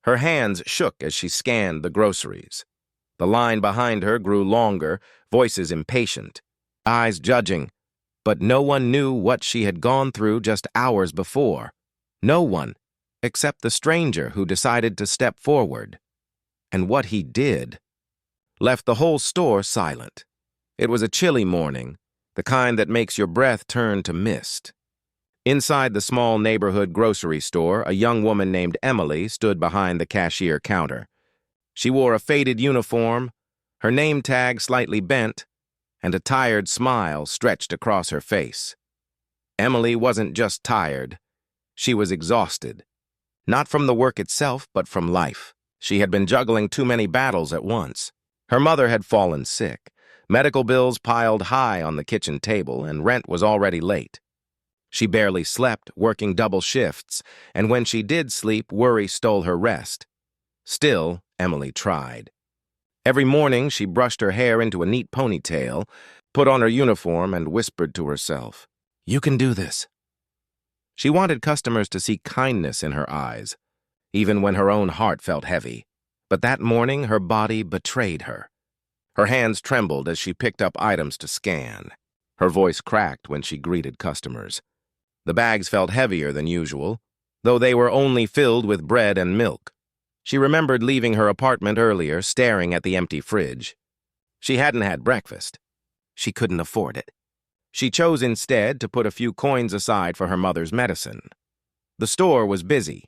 Her hands shook as she scanned the groceries. The line behind her grew longer, voices impatient, eyes judging, but no one knew what she had gone through just hours before. No one, except the stranger who decided to step forward. And what he did left the whole store silent. It was a chilly morning, the kind that makes your breath turn to mist. Inside the small neighborhood grocery store, a young woman named Emily stood behind the cashier counter. She wore a faded uniform, her name tag slightly bent, and a tired smile stretched across her face. Emily wasn't just tired. She was exhausted. Not from the work itself, but from life. She had been juggling too many battles at once. Her mother had fallen sick. Medical bills piled high on the kitchen table, and rent was already late. She barely slept, working double shifts, and when she did sleep, worry stole her rest. Still, Emily tried. Every morning, she brushed her hair into a neat ponytail, put on her uniform, and whispered to herself, "You can do this." She wanted customers to see kindness in her eyes, even when her own heart felt heavy. But that morning, her body betrayed her. Her hands trembled as she picked up items to scan. Her voice cracked when she greeted customers. The bags felt heavier than usual, though they were only filled with bread and milk. She remembered leaving her apartment earlier, staring at the empty fridge. She hadn't had breakfast. She couldn't afford it. She chose instead to put a few coins aside for her mother's medicine. The store was busy.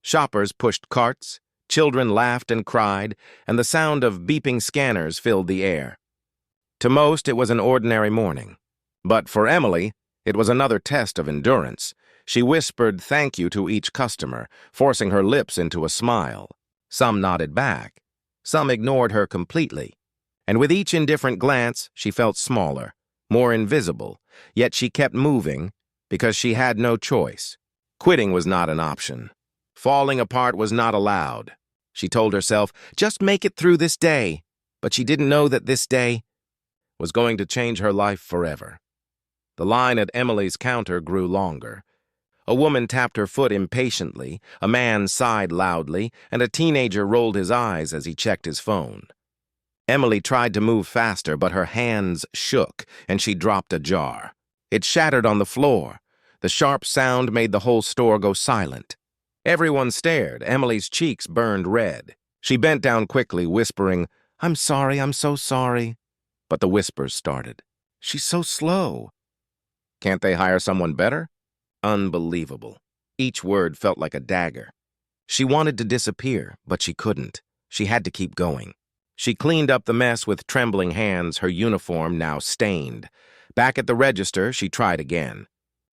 Shoppers pushed carts, children laughed and cried, and the sound of beeping scanners filled the air. To most, it was an ordinary morning. But for Emily, it was another test of endurance. She whispered thank you to each customer, forcing her lips into a smile. Some nodded back. Some ignored her completely. And with each indifferent glance, she felt smaller, more invisible, yet she kept moving because she had no choice. Quitting was not an option. Falling apart was not allowed. She told herself, just make it through this day. But she didn't know that this day was going to change her life forever. The line at Emily's counter grew longer. A woman tapped her foot impatiently, a man sighed loudly, and a teenager rolled his eyes as he checked his phone. Emily tried to move faster, but her hands shook, and she dropped a jar. It shattered on the floor. The sharp sound made the whole store go silent. Everyone stared. Emily's cheeks burned red. She bent down quickly, whispering, "I'm sorry, I'm so sorry." But the whispers started. "She's so slow. Can't they hire someone better?" Unbelievable. Each word felt like a dagger. She wanted to disappear, but she couldn't. She had to keep going. She cleaned up the mess with trembling hands, her uniform now stained. Back at the register, she tried again.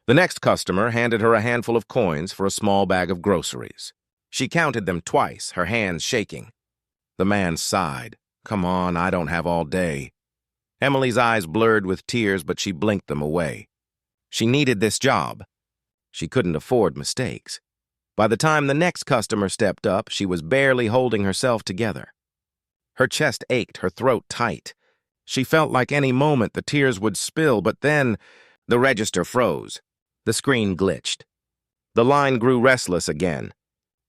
The next customer handed her a handful of coins for a small bag of groceries. She counted them twice, her hands shaking. The man sighed. "Come on, I don't have all day." Emily's eyes blurred with tears, but she blinked them away. She needed this job. She couldn't afford mistakes. By the time the next customer stepped up, she was barely holding herself together. Her chest ached, her throat tight. She felt like any moment the tears would spill, but then the register froze. The screen glitched. The line grew restless again.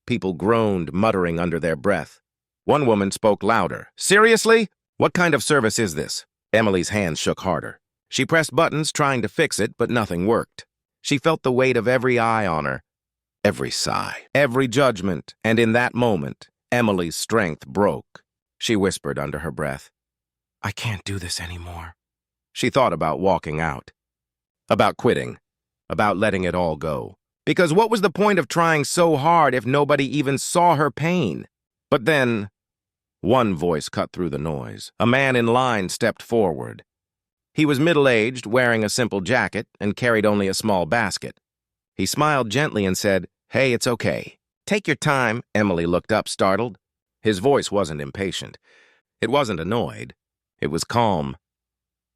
People groaned, muttering under their breath. One woman spoke louder. "Seriously? What kind of service is this?" Emily's hands shook harder. She pressed buttons, trying to fix it, but nothing worked. She felt the weight of every eye on her, every sigh, every judgment, and in that moment, Emily's strength broke. She whispered under her breath, "I can't do this anymore." She thought about walking out, about quitting, about letting it all go. Because what was the point of trying so hard if nobody even saw her pain? But then, one voice cut through the noise. A man in line stepped forward. He was middle-aged, wearing a simple jacket, and carried only a small basket. He smiled gently and said, "Hey, it's okay. Take your time." Emily looked up, startled. His voice wasn't impatient. It wasn't annoyed. It was calm,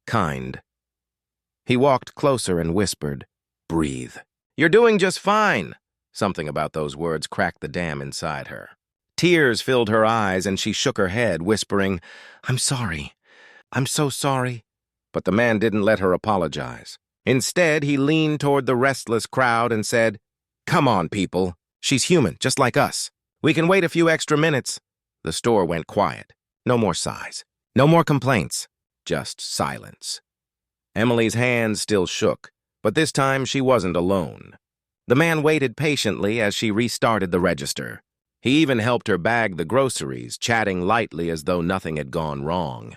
kind. He walked closer and whispered, "Breathe. You're doing just fine." Something about those words cracked the dam inside her. Tears filled her eyes, and she shook her head, whispering, "I'm sorry. I'm so sorry." But the man didn't let her apologize. Instead, he leaned toward the restless crowd and said, "Come on, people. She's human, just like us. "We can wait a few extra minutes." The store went quiet. No more sighs. No more complaints. Just silence. Emily's hands still shook, but this time she wasn't alone. The man waited patiently as she restarted the register. He even helped her bag the groceries, chatting lightly as though nothing had gone wrong.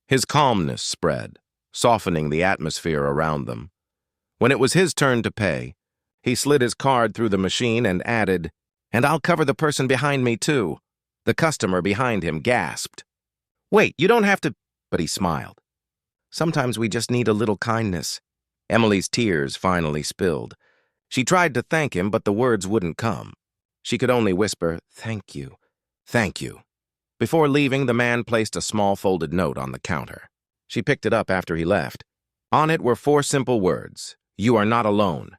His calmness spread, softening the atmosphere around them. When it was his turn to pay, he slid his card through the machine and added, "And I'll cover the person behind me, too." The customer behind him gasped. "Wait, you don't have to—" But he smiled. "Sometimes we just need a little kindness." Emily's tears finally spilled. She tried to thank him, but the words wouldn't come. She could only whisper, "Thank you, thank you." Before leaving, the man placed a small folded note on the counter. She picked it up after he left. On it were 4 simple words: "You are not alone."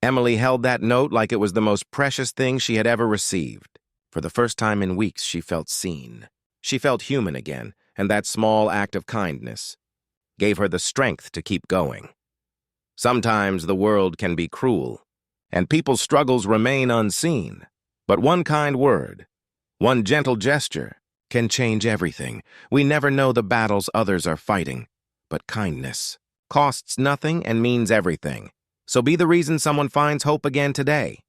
Emily held that note like it was the most precious thing she had ever received. For the first time in weeks, she felt seen. She felt human again, and that small act of kindness gave her the strength to keep going. Sometimes the world can be cruel, and people's struggles remain unseen. But one kind word, one gentle gesture, can change everything. We never know the battles others are fighting, but kindness costs nothing and means everything. So be the reason someone finds hope again today.